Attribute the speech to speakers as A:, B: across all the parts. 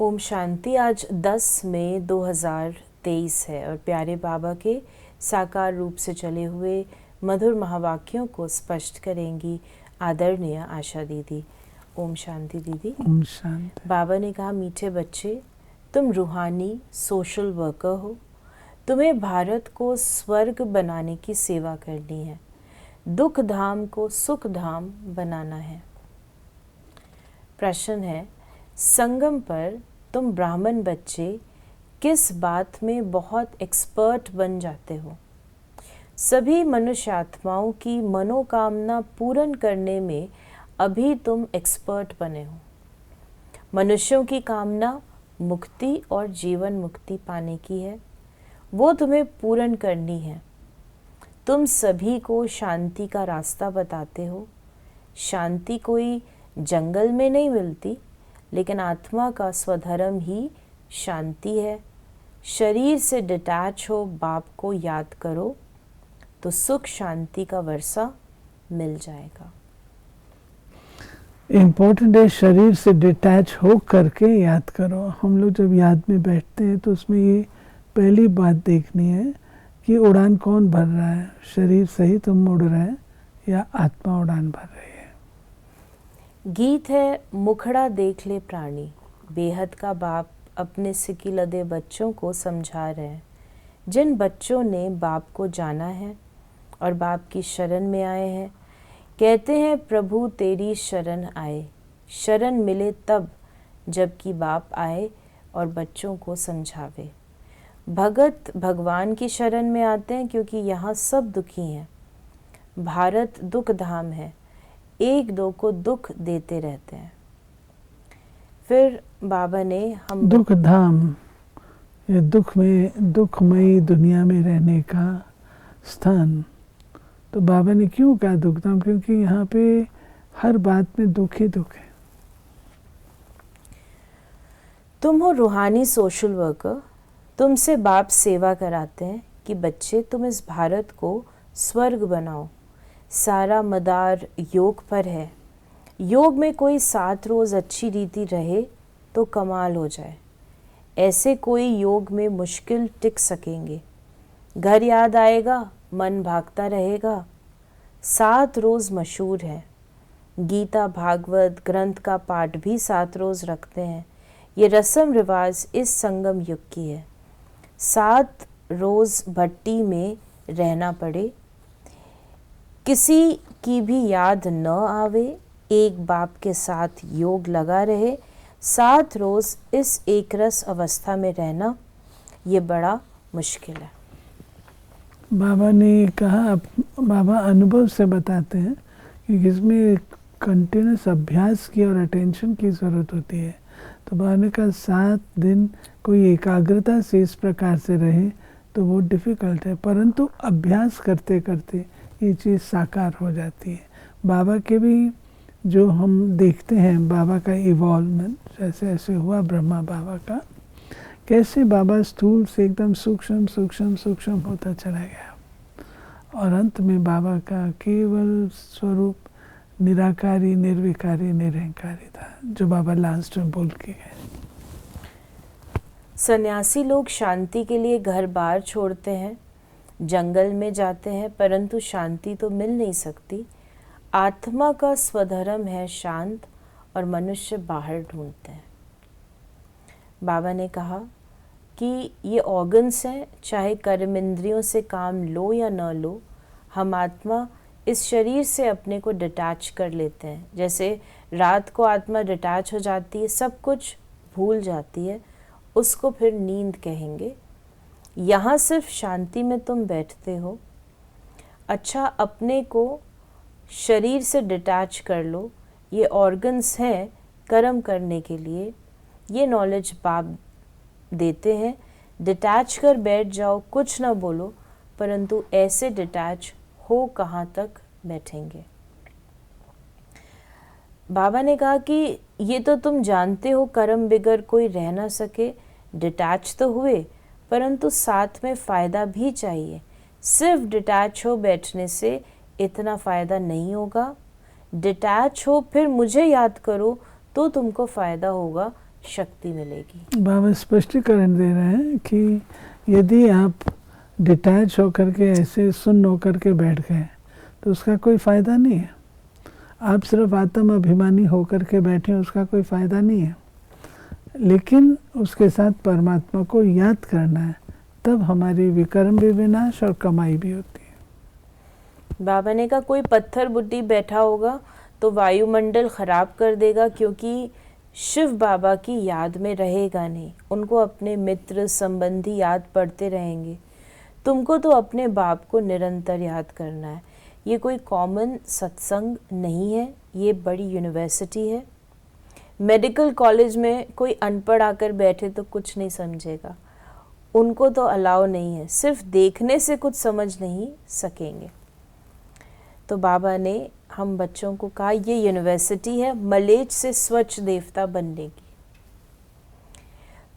A: ओम शांति। आज 10 मई 2023 है और प्यारे बाबा के साकार रूप से चले हुए मधुर महावाक्यों को स्पष्ट करेंगी आदरणीय आशा दीदी। ओम शांति दीदी।
B: ओम शांति।
A: बाबा ने कहा, मीठे बच्चे, तुम रूहानी सोशल वर्कर हो। तुम्हें भारत को स्वर्ग बनाने की सेवा करनी है, दुख धाम को सुख धाम बनाना है। प्रश्न है, संगम पर तुम ब्राह्मण बच्चे किस बात में बहुत एक्सपर्ट बन जाते हो? सभी मनुष्य आत्माओं की मनोकामना पूर्ण करने में अभी तुम एक्सपर्ट बने हो। मनुष्यों की कामना मुक्ति और जीवन मुक्ति पाने की है, वो तुम्हें पूर्ण करनी है। तुम सभी को शांति का रास्ता बताते हो। शांति कोई जंगल में नहीं मिलती, लेकिन आत्मा का स्वधर्म ही शांति है। शरीर से डिटैच हो, बाप को याद करो तो सुख शांति का वर्षा मिल जाएगा।
B: इम्पोर्टेंट है शरीर से डिटैच हो करके याद करो। हम लोग जब याद में बैठते हैं तो उसमें ये पहली बात देखनी है कि उड़ान कौन भर रहा है, शरीर सहित हम उड़ रहे हैं या आत्मा उड़ान भर रही है।
A: गीत है, मुखड़ा देख ले प्राणी। बेहद का बाप अपने सिकी लदे बच्चों को समझा रहे हैं। जिन बच्चों ने बाप को जाना है और बाप की शरण में आए हैं, कहते हैं प्रभु तेरी शरण आए। शरण मिले तब जबकि बाप आए और बच्चों को समझावे। भगत भगवान की शरण में आते हैं क्योंकि यहाँ सब दुखी हैं। भारत दुख धाम है, एक दो को दुख देते रहते हैं। फिर बाबा ने हम
B: दुख धाम, ये दुखमयी दुनिया में रहने का स्थान। तो बाबा ने क्यों कहा दुख धाम? क्योंकि यहाँ पे हर बात में दुख ही दुख है।
A: तुम हो रूहानी सोशल वर्कर। तुमसे बाप सेवा कराते हैं कि बच्चे तुम इस भारत को स्वर्ग बनाओ। सारा मदार योग पर है। योग में कोई 7 रोज अच्छी रीति रहे तो कमाल हो जाए। ऐसे कोई योग में मुश्किल टिक सकेंगे। घर याद आएगा, मन भागता रहेगा। 7 रोज मशहूर है। गीता भागवत ग्रंथ का पाठ भी 7 रोज रखते हैं। ये रस्म रिवाज इस संगम युग की है। 7 रोज भट्टी में रहना पड़े, किसी की भी याद न आवे, एक बाप के साथ योग लगा रहे। 7 रोज इस एक रस अवस्था में रहना ये बड़ा मुश्किल है।
B: बाबा ने कहा, बाबा अनुभव से बताते हैं कि इसमें कंटिन्यूस अभ्यास की और अटेंशन की ज़रूरत होती है। तो बाबा ने कहा 7 दिन कोई एकाग्रता से इस प्रकार से रहे तो वो डिफ़िकल्ट है, परंतु अभ्यास करते करते ये चीज़ साकार हो जाती है। बाबा के भी जो हम देखते हैं, बाबा का इवॉल्वमेंट जैसे ऐसे हुआ ब्रह्मा बाबा का, कैसे बाबा स्थूल से एकदम सूक्ष्म सूक्ष्म सूक्ष्म होता चला गया और अंत में बाबा का केवल स्वरूप निराकारी निर्विकारी निरहंकारी था, जो बाबा लास्ट में बोल के गए।
A: सन्यासी लोग शांति के लिए घर बार छोड़ते हैं, जंगल में जाते हैं, परंतु शांति तो मिल नहीं सकती। आत्मा का स्वधर्म है शांत और मनुष्य बाहर ढूंढते हैं। बाबा ने कहा कि ये ऑर्गन्स हैं, चाहे कर्म इंद्रियों से काम लो या न लो, हम आत्मा इस शरीर से अपने को डिटैच कर लेते हैं। जैसे रात को आत्मा डिटैच हो जाती है, सब कुछ भूल जाती है, उसको फिर नींद कहेंगे। यहाँ सिर्फ शांति में तुम बैठते हो। अच्छा, अपने को शरीर से डिटैच कर लो। ये ऑर्गन्स हैं कर्म करने के लिए, ये नॉलेज बाप देते हैं। डिटैच कर बैठ जाओ, कुछ ना बोलो, परंतु ऐसे डिटैच हो कहाँ तक बैठेंगे? बाबा ने कहा कि ये तो तुम जानते हो कर्म बिगर कोई रह ना सके। डिटैच तो हुए, परंतु साथ में फ़ायदा भी चाहिए। सिर्फ डिटैच हो बैठने से इतना फ़ायदा नहीं होगा। डिटैच हो फिर मुझे याद करो तो तुमको फ़ायदा होगा, शक्ति मिलेगी।
B: बाबा स्पष्टीकरण दे रहे हैं कि यदि आप डिटैच होकर के ऐसे सुन्न होकर के बैठ गए तो उसका कोई फ़ायदा नहीं है। आप सिर्फ आत्म अभिमानी होकर के बैठे, उसका कोई फ़ायदा नहीं है। लेकिन उसके साथ परमात्मा को याद करना है, तब हमारी विकर्म भी विनाश और कमाई भी होती है।
A: बाबा ने कहा कोई पत्थर बुड्ढी बैठा होगा तो वायुमंडल खराब कर देगा, क्योंकि शिव बाबा की याद में रहेगा नहीं। उनको अपने मित्र संबंधी याद पड़ते रहेंगे। तुमको तो अपने बाप को निरंतर याद करना है। ये कोई कॉमन सत्संग नहीं है, ये बड़ी यूनिवर्सिटी है। मेडिकल कॉलेज में कोई अनपढ़ आकर बैठे तो कुछ नहीं समझेगा, उनको तो अलाउ नहीं है, सिर्फ देखने से कुछ समझ नहीं सकेंगे। तो बाबा ने हम बच्चों को कहा ये यूनिवर्सिटी है मलेच्छ से स्वच्छ देवता बनने की।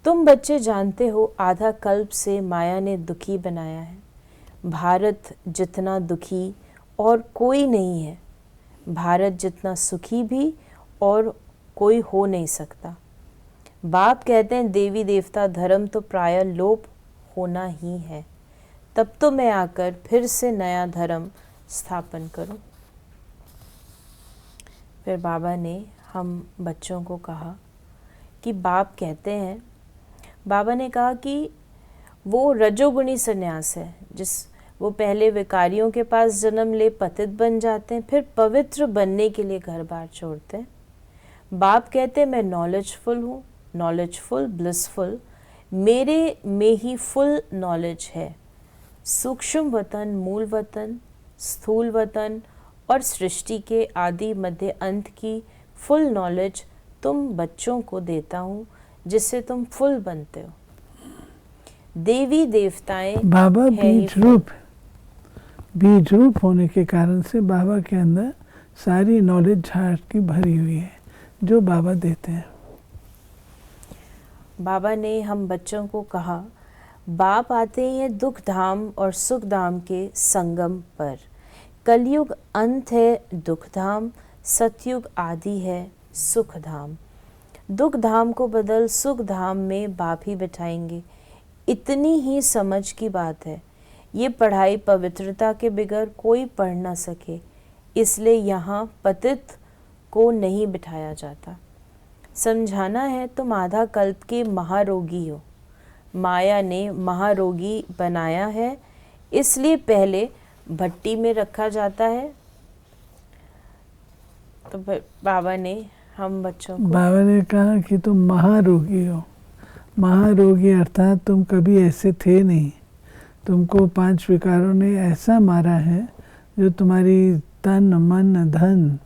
A: तुम बच्चे जानते हो आधा कल्प से माया ने दुखी बनाया है। भारत जितना दुखी और कोई नहीं है, भारत जितना सुखी भी और कोई हो नहीं सकता। बाप कहते हैं देवी देवता धर्म तो प्राय लोप होना ही है, तब तो मैं आकर फिर से नया धर्म स्थापन करूं। फिर बाबा ने हम बच्चों को कहा कि बाप कहते हैं, बाबा ने कहा कि वो रजोगुणी सन्यास है, वो पहले विकारियों के पास जन्म ले पतित बन जाते हैं, फिर पवित्र बनने के लिए घर बार छोड़ते हैं। बाप कहते हैं मैं नॉलेजफुल हूँ, नॉलेजफुल ब्लिसफुल, मेरे में ही फुल नॉलेज है। सूक्ष्म वतन, मूल वतन, स्थूल वतन और सृष्टि के आदि मध्य अंत की फुल नॉलेज तुम बच्चों को देता हूँ, जिससे तुम फुल बनते हो। देवी देवताएं
B: बाबा बीज रूप होने के कारण से बाबा के अंदर सारी नॉलेज झाड़ की भरी हुई है जो बाबा देते हैं।
A: बाबा ने हम बच्चों को कहा बाप आते हैं दुख धाम और सुख धाम के संगम पर। कलयुग अंत है दुख धाम, सतयुग आदि है सुख धाम। दुख धाम को बदल सुख धाम में बाप ही बिठाएंगे। इतनी ही समझ की बात है। ये पढ़ाई पवित्रता के बिगर कोई पढ़ ना सके, इसलिए यहाँ पतित को नहीं बिठाया जाता। समझाना है तुम आधा कल्प के महारोगी हो। माया ने महारोगी बनाया है, इसलिए पहले भट्टी में रखा जाता है। तो बाबा ने हम बच्चों को
B: बाबा ने कहा कि तुम महारोगी हो। महारोगी अर्थात तुम कभी ऐसे थे नहीं। तुमको 5 विकारों ने ऐसा मारा है जो तुम्हारी तन मन धन,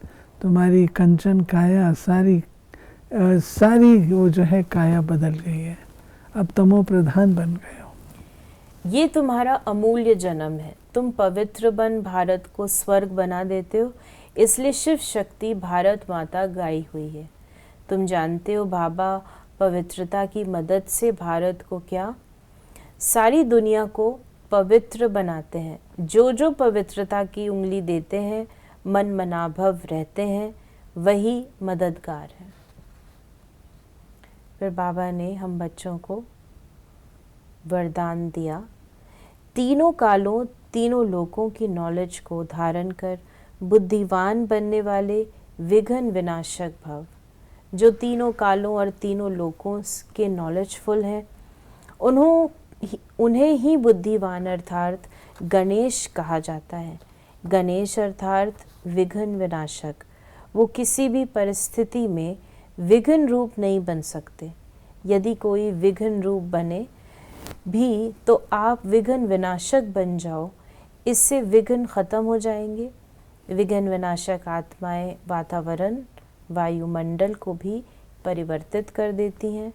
B: तुम्हारी कंचन काया, सारी वो जो है काया बदल गई है। अब तमो प्रधान बन गए हो।
A: ये तुम्हारा अमूल्य जन्म है। तुम पवित्र बन भारत को स्वर्ग बना देते हो, इसलिए शिव शक्ति भारत माता गाई हुई है। तुम जानते हो बाबा पवित्रता की मदद से भारत को क्या, सारी दुनिया को पवित्र बनाते हैं। जो जो पवित्रता की उंगली देते हैं, मन मनाभव रहते हैं, वही मददगार है। फिर बाबा ने हम बच्चों को वरदान दिया, तीनों कालों तीनों लोकों की नॉलेज को धारण कर बुद्धिवान बनने वाले विघ्न विनाशक भव। जो तीनों कालों और तीनों लोकों के नॉलेजफुल हैं, उन्हें ही बुद्धिवान अर्थात गणेश कहा जाता है। गणेश अर्थात विघ्न विनाशक। वो किसी भी परिस्थिति में विघ्न रूप नहीं बन सकते। यदि कोई विघ्न रूप बने भी तो आप विघ्न विनाशक बन जाओ, इससे विघ्न खत्म हो जाएंगे। विघ्न विनाशक आत्माएं वातावरण वायुमंडल को भी परिवर्तित कर देती हैं,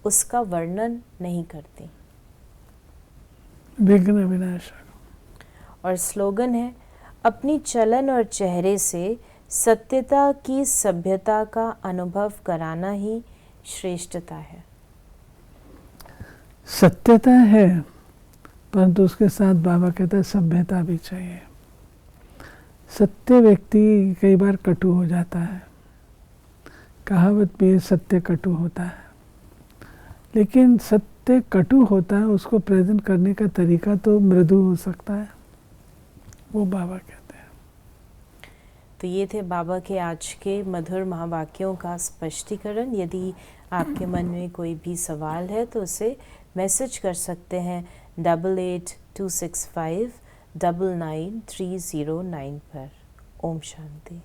A: उसका वर्णन नहीं करती।
B: विघ्न विनाशक।
A: और स्लोगन है, अपनी चलन और चेहरे से सत्यता की सभ्यता का अनुभव कराना ही श्रेष्ठता है।
B: सत्यता है, परंतु उसके साथ बाबा कहता है सभ्यता भी चाहिए। सत्य व्यक्ति कई बार कटु हो जाता है। कहावत भी है, सत्य कटु होता है। लेकिन सत्य कटु होता है, उसको प्रेजेंट करने का तरीका तो मृदु हो सकता है, वो बाबा कहते हैं।
A: तो ये थे बाबा के आज के मधुर महावाक्यों का स्पष्टीकरण। यदि आपके मन में कोई भी सवाल है तो उसे मैसेज कर सकते हैं 8826599309 पर। ओम शांति।